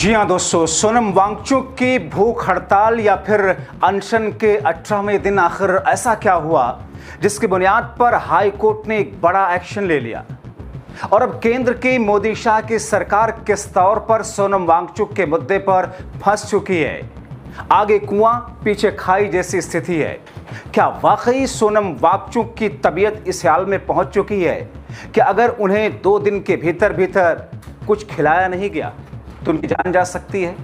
जी हाँ दोस्तों, सोनम वांगचुक की भूख हड़ताल या फिर अनशन के 18वें दिन आखिर ऐसा क्या हुआ जिसकी बुनियाद पर हाई कोर्ट ने एक बड़ा एक्शन ले लिया और अब केंद्र की मोदी शाह की सरकार किस तौर पर सोनम वांगचुक के मुद्दे पर फंस चुकी है। आगे कुआं पीछे खाई जैसी स्थिति है। क्या वाकई सोनम वांगचुक की तबीयत इस हाल में पहुंच चुकी है कि अगर उन्हें 2 दिन के भीतर भीतर कुछ खिलाया नहीं गया तो उनकी जान जा सकती है।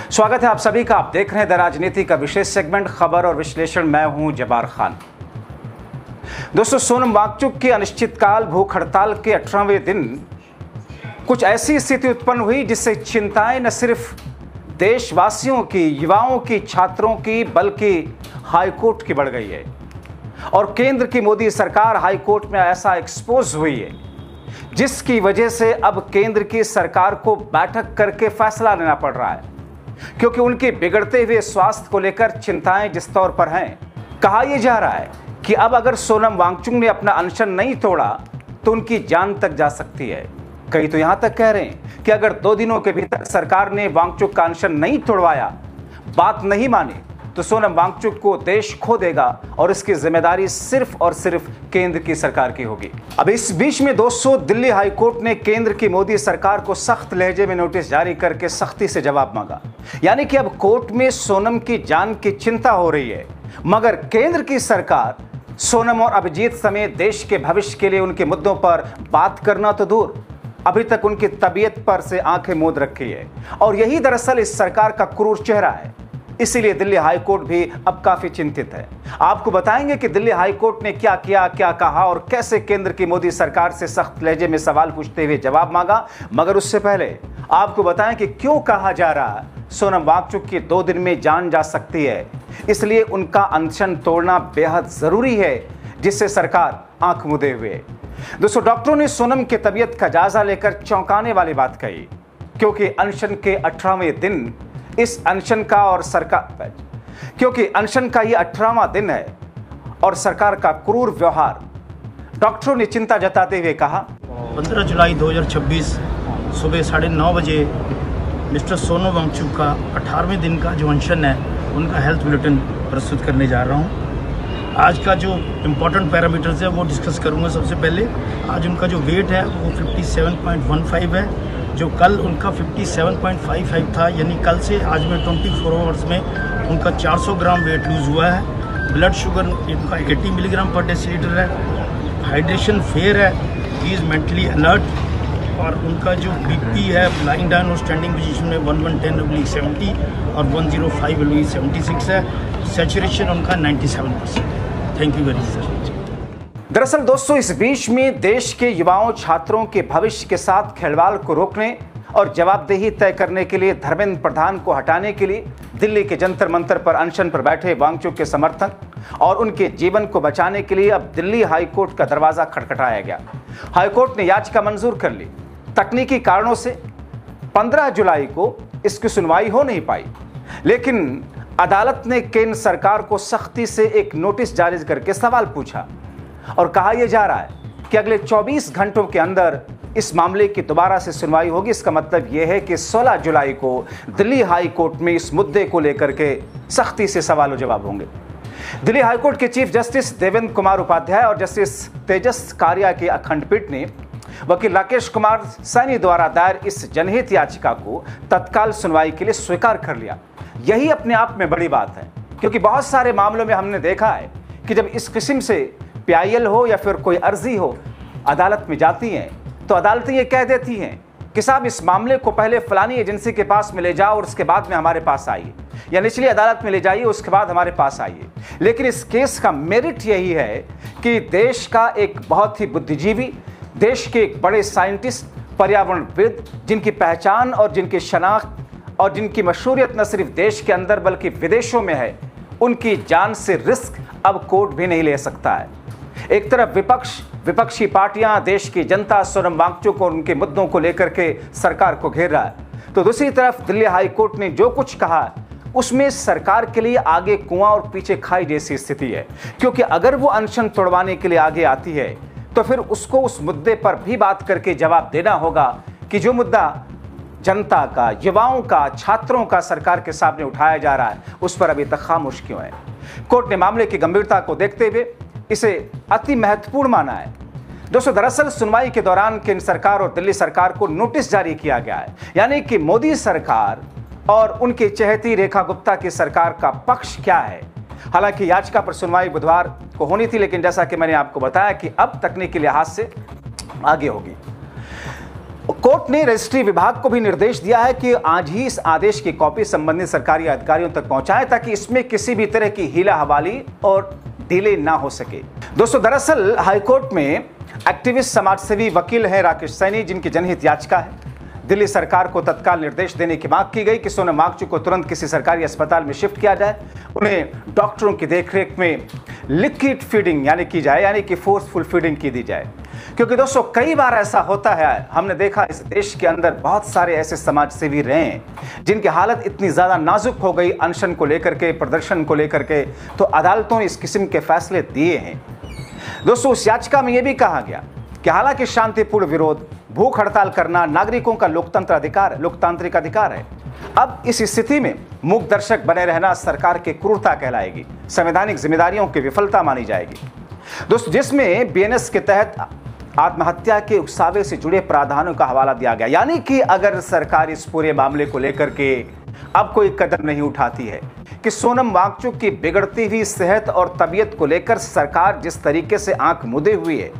स्वागत है आप सभी का। आप देख रहे हैं द राजनीति का विशेष सेगमेंट खबर और विश्लेषण। मैं हूं जबार खान। दोस्तों, सोनम वांगचुक की अनिश्चितकाल भूख हड़ताल के 18वें दिन कुछ ऐसी स्थिति उत्पन्न हुई जिससे चिंताएं न सिर्फ देशवासियों की, युवाओं की, छात्रों की, बल्कि हाईकोर्ट की बढ़ गई है और केंद्र की मोदी सरकार हाईकोर्ट में ऐसा एक्सपोज हुई है जिसकी वजह से अब केंद्र की सरकार को बैठक करके फैसला लेना पड़ रहा है, क्योंकि उनके बिगड़ते हुए स्वास्थ्य को लेकर चिंताएं जिस तौर पर हैं। कहा यह जा रहा है कि अब अगर सोनम वांगचुक ने अपना अनशन नहीं तोड़ा तो उनकी जान तक जा सकती है। कई तो यहां तक कह रहे हैं कि अगर 2 दिनों के भीतर सरकार ने वांगचुक का अनशन नहीं तोड़वाया, बात नहीं मानी, तो सोनम वांगचुक को देश खो देगा और इसकी जिम्मेदारी सिर्फ और सिर्फ केंद्र की सरकार की होगी। अब इस बीच में दोस्तों, दिल्ली हाईकोर्ट ने केंद्र की मोदी सरकार को सख्त लहजे में नोटिस जारी करके सख्ती से जवाब मांगा। यानी कि अब कोर्ट में सोनम की जान की चिंता हो रही है, मगर केंद्र की सरकार सोनम और अभिजीत समेत देश के भविष्य के लिए उनके मुद्दों पर बात करना तो दूर, अभी तक उनकी तबीयत पर से आंखें मूंद रखी है और यही दरअसल इस सरकार का क्रूर चेहरा है। इसीलिए दिल्ली हाईकोर्ट भी अब काफी चिंतित है। आपको बताएंगे कि दिल्ली हाईकोर्ट ने क्या किया, क्या कहा और कैसे केंद्र की मोदी सरकार से सख्त लहजे में सवाल पूछते हुए जवाब मांगा। मगर उससे पहले आपको बताएं कि क्यों कहा जा रहा है सोनम वांगचुक की 2 दिन में जान जा सकती है, इसलिए उनका अनशन तोड़ना बेहद जरूरी है, जिससे सरकार आंख मूंदे हुए। दोस्तों, डॉक्टरों ने सोनम की तबीयत का जायजा लेकर चौंकाने वाली बात कही, क्योंकि अनशन के 18वें दिन इस अनशन का और सरकार क्योंकि अनशन का ये 18वां दिन है और सरकार का क्रूर व्यवहार। डॉक्टरों ने चिंता जताते हुए कहा, 15 जुलाई 2026 सुबह 9:30 बजे मिस्टर सोनम वांगचुक का 18वें दिन का जो अनशन है उनका हेल्थ बुलेटिन प्रस्तुत करने जा रहा हूं। आज का जो इम्पोर्टेंट पैरामीटर्स है वो डिस्कस करूंगा। सबसे पहले आज उनका जो वेट है वो 57.15 है, जो कल उनका 57.55 था, यानी कल से आज में 24 आवर्स में उनका 400 ग्राम वेट लूज हुआ है। ब्लड शुगर इनका 80 मिलीग्राम पर डेसीलीटर है। हाइड्रेशन फेयर है, ही इज़ मेंटली अलर्ट। और उनका जो बीपी है लाइंग डाउन और स्टैंडिंग पोजीशन में 1110/70 और 105/76 है। सैचुरेशन उनका 97%। Thank you very much sir. दरअसल दोस्तों, इस बीच में देश के युवाओं, छात्रों के भविष्य के साथ खिलवाड़ को रोकने और जवाबदेही तय करने के लिए धर्मेंद्र प्रधान को हटाने के लिए दिल्ली के जंतर मंतर पर अनशन पर बैठे वांगचुक के समर्थक और उनके जीवन को बचाने के लिए अब दिल्ली हाईकोर्ट का दरवाजा खटखटाया गया। हाईकोर्ट ने याचिका मंजूर कर ली। तकनीकी कारणों से 15 जुलाई को इसकी सुनवाई हो नहीं पाई, लेकिन अदालत ने केंद्र सरकार को सख्ती से एक नोटिस जारी करके सवाल पूछा और कहा यह जा रहा है कि अगले 24 घंटों के अंदर इस मामले की दोबारा से सुनवाई होगी। इसका मतलब यह है कि 16 जुलाई को दिल्ली हाई कोर्ट में इस मुद्दे को लेकर के सख्ती से सवाल और जवाब होंगे। दिल्ली हाईकोर्ट के चीफ जस्टिस देवेंद्र कुमार उपाध्याय और जस्टिस तेजस कारिया की खंडपीठ ने वकील राकेश कुमार सैनी द्वारा दायर इस जनहित याचिका को तत्काल सुनवाई के लिए स्वीकार कर लिया। यही अपने आप में बड़ी बात है, क्योंकि बहुत सारे मामलों में हमने देखा है कि जब इस किस्म से पीआईएल हो या फिर कोई अर्जी हो अदालत में जाती हैं तो अदालतें ये कह देती हैं कि साहब इस मामले को पहले फलानी एजेंसी के पास में ले जाओ और उसके बाद में हमारे पास आइए, या निचली अदालत में ले जाइए उसके बाद हमारे पास आइए। लेकिन इस केस का मेरिट यही है कि देश का एक बहुत ही बुद्धिजीवी, देश के एक बड़े साइंटिस्ट, पर्यावरणविद, जिनकी पहचान और जिनकी शनाख्त और जिनकी मशहूरियत न सिर्फ देश के अंदर बल्कि विदेशों में है, उनकी जान से रिस्क अब कोर्ट भी नहीं ले सकता है। एक तरफ विपक्षी पार्टियां, देश की जनता सोनम वांगचुक और उनके मुद्दों को लेकर के सरकार को घेर रहा है, तो दूसरी तरफ दिल्ली हाईकोर्ट ने जो कुछ कहा उसमें सरकार के लिए आगे कुआं और पीछे खाई जैसी स्थिति है। क्योंकि अगर वो अनशन तोड़वाने के लिए आगे आती है तो फिर उसको उस मुद्दे पर भी बात करके जवाब देना होगा कि जो मुद्दा जनता का, युवाओं का, छात्रों का सरकार के सामने उठाया जा रहा है, उस पर अभी तक खामोश क्यों है? कोर्ट ने मामले की गंभीरता को देखते हुए इसे अति महत्वपूर्ण माना है। दोस्तों, दरअसल सुनवाई के दौरान केंद्र सरकार और दिल्ली सरकार को नोटिस जारी किया गया है, यानी कि मोदी सरकार और उनकी चहेती रेखा गुप्ता की सरकार का पक्ष क्या है। हालांकि याचिका पर सुनवाई बुधवार को होनी थी, लेकिन जैसा कि मैंने आपको बताया कि अब तकनीकी लिहाज से आगे होगी। कोर्ट ने रजिस्ट्री विभाग को भी निर्देश दिया है कि आज ही इस आदेश की कॉपी संबंधित सरकारी अधिकारियों तक पहुंचाएं, ताकि इसमें किसी भी तरह की हीला हवाली और डिले ना हो सके। दोस्तों, दरअसल हाईकोर्ट में एक्टिविस्ट समाजसेवी वकील हैं राकेश सैनी, जिनकी जनहित याचिका है। दिल्ली सरकार को तत्काल निर्देश देने की मांग की गई कि सोनम वांगचुक को तुरंत किसी सरकारी अस्पताल में शिफ्ट किया जाए, उन्हें डॉक्टरों की देखरेख में लिक्विड फीडिंग की जाए, यानी कि फोर्सफुल फीडिंग की दी जाए। क्योंकि दोस्तों, कई बार ऐसा होता है, हमने देखा इस देश के अंदर बहुत सारे ऐसे समाज सेवी रहे हैं जिनकी हालत इतनी ज़्यादा नाजुक हो गई अनशन को लेकर के, प्रदर्शन को लेकर के, तो अदालतों ने इस किस्म के फैसले दिए हैं। दोस्तों, उस याचिका में यह भी कहा गया कि हालांकि शांतिपूर्ण विरोध, भूख हड़ताल करना नागरिकों का लोकतांत्रिक अधिकार है। अब इस स्थिति में मूक दर्शक बने रहना सरकार की क्रूरता कहलाएगी, संवैधानिक जिम्मेदारियों की विफलता मानी जाएगी। दोस्तों, जिसमें बीएनएस के तहत आत्महत्या के उकसावे से जुड़े प्रावधानों का हवाला दिया गया, यानी कि अगर सरकार इस पूरे मामले को लेकर के अब कोई कदम नहीं उठाती है कि सोनम वांगचुक की बिगड़ती हुई सेहत और तबीयत को लेकर सरकार जिस तरीके से आंख मुदे हुई है,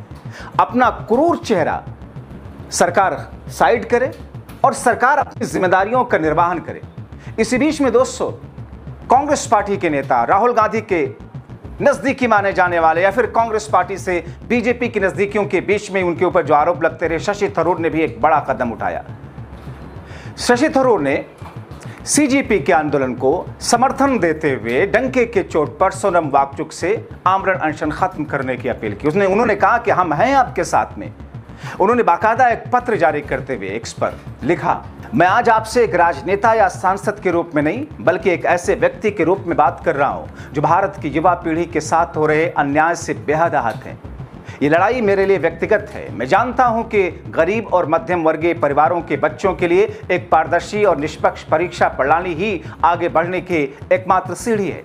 अपना क्रूर चेहरा सरकार साइड करे और सरकार अपनी जिम्मेदारियों का निर्वहन करे। इसी बीच में दोस्तों, कांग्रेस पार्टी के नेता, राहुल गांधी के नजदीकी माने जाने वाले, या फिर कांग्रेस पार्टी से बीजेपी की नजदीकियों के बीच में उनके ऊपर जो आरोप लगते रहे, शशि थरूर ने भी एक बड़ा कदम उठाया। शशि थरूर ने सीजेपी के आंदोलन को समर्थन देते हुए डंके के चोट पर सोनम वांगचुक से आमरण अनशन खत्म करने की अपील की। उन्होंने कहा कि हम हैं आपके साथ में। उन्होंने बाकायदा एक पत्र जारी करते हुए एक्स पर लिखा, मैं आज आपसे एक राजनेता या सांसद के रूप में नहीं, बल्कि एक ऐसे व्यक्ति के रूप में बात कर रहा हूं जो भारत की युवा पीढ़ी के साथ हो रहे अन्याय से बेहद आहत है। ये लड़ाई मेरे लिए व्यक्तिगत है। मैं जानता हूं कि गरीब और मध्यम वर्गीय परिवारों के बच्चों के लिए एक पारदर्शी और निष्पक्ष परीक्षा प्रणाली ही आगे बढ़ने की एकमात्र सीढ़ी है।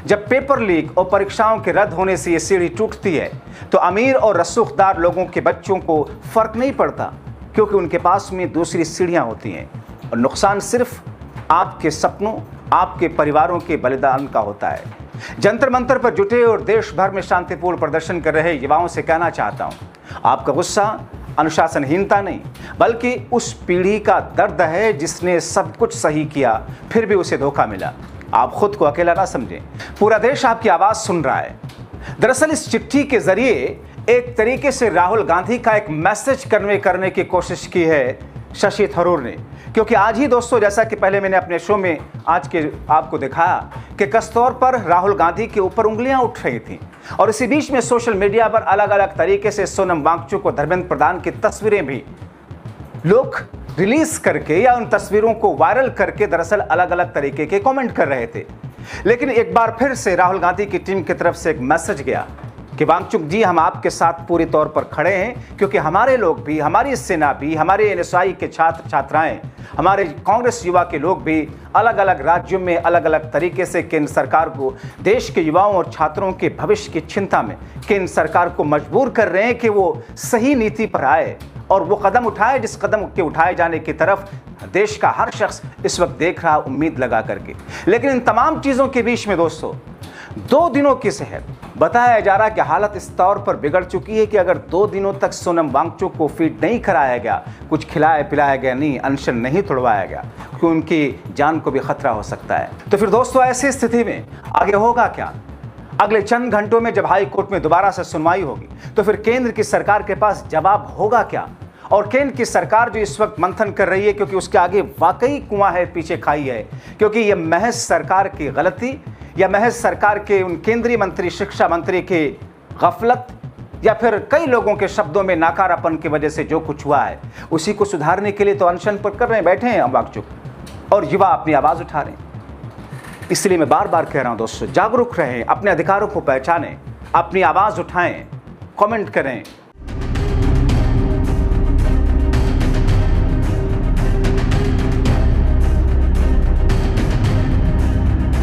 जब पेपर लीक और परीक्षाओं के रद्द होने से ये सीढ़ी टूटती है, तो अमीर और रसूखदार लोगों के बच्चों को फर्क नहीं पड़ता, क्योंकि उनके पास में दूसरी सीढ़ियां होती हैं, और नुकसान सिर्फ आपके सपनों, आपके परिवारों के बलिदान का होता है। जंतर मंतर पर जुटे और देश भर में शांतिपूर्ण प्रदर्शन कर रहे युवाओं से कहना चाहता हूं, आपका गुस्सा अनुशासनहीनता नहीं, बल्कि उस पीढ़ी का दर्द है जिसने सब कुछ सही किया फिर भी उसे धोखा मिला। आप खुद को अकेला ना समझें, पूरा देश आपकी आवाज सुन रहा है। दरअसल इस चिट्ठी के जरिए एक तरीके से राहुल गांधी का एक मैसेज कन्वे करने की कोशिश की है शशि थरूर ने, क्योंकि आज ही दोस्तों, जैसा कि पहले मैंने अपने शो में आज के आपको दिखाया कि कसतौर पर राहुल गांधी के ऊपर उंगलियां उठ रही थी, और इसी बीच में सोशल मीडिया पर अलग अलग तरीके से सोनम वांगचुक और धर्मेंद्र प्रधान की तस्वीरें भी लोग रिलीज करके या उन तस्वीरों को वायरल करके दरअसल अलग अलग तरीके के कमेंट कर रहे थे। लेकिन एक बार फिर से राहुल गांधी की टीम की तरफ से एक मैसेज गया कि वांगचुक जी, हम आपके साथ पूरी तौर पर खड़े हैं, क्योंकि हमारे लोग भी, हमारी सेना भी, हमारे एनएसआई के छात्र छात्राएं, हमारे कांग्रेस युवा के लोग भी अलग अलग राज्यों में अलग अलग तरीके से केंद्र सरकार को, देश के युवाओं और छात्रों के भविष्य की चिंता में केंद्र सरकार को मजबूर कर रहे हैं कि वो सही नीति पर आए और वो कदम उठाए जिस कदम के उठाए जाने की तरफ देश का हर शख्स इस वक्त देख रहा, उम्मीद लगा करके। लेकिन इन तमाम चीज़ों के बीच में दोस्तों, 2 दिनों की सेहत बताया जा रहा है कि हालत इस तौर पर बिगड़ चुकी है कि अगर 2 दिनों तक सोनम वांगचुक को फीड नहीं कराया गया, कुछ खिलाया पिलाया गया नहीं, अनशन नहीं तोड़वाया गया, क्योंकि उनकी जान को भी खतरा हो सकता है। तो फिर दोस्तों, ऐसी स्थिति में आगे होगा क्या? अगले चंद घंटों में जब हाई कोर्ट में दोबारा से सुनवाई होगी, तो फिर केंद्र की सरकार के पास जवाब होगा क्या? और केंद्र की सरकार जो इस वक्त मंथन कर रही है, क्योंकि उसके आगे वाकई कुआं है, पीछे खाई है, क्योंकि यह महज सरकार की गलती या महज सरकार के उन केंद्रीय मंत्री, शिक्षा मंत्री की गफलत, या फिर कई लोगों के शब्दों में नाकारापन की वजह से जो कुछ हुआ है, उसी को सुधारने के लिए तो अनशन पर कर रहे हैं, बैठे हैं वांगचुक, और युवा अपनी आवाज़ उठा रहे हैं। इसलिए मैं बार बार कह रहा हूं दोस्तों, जागरूक रहें, अपने अधिकारों को पहचानें, अपनी आवाज़ उठाएं, कमेंट करें,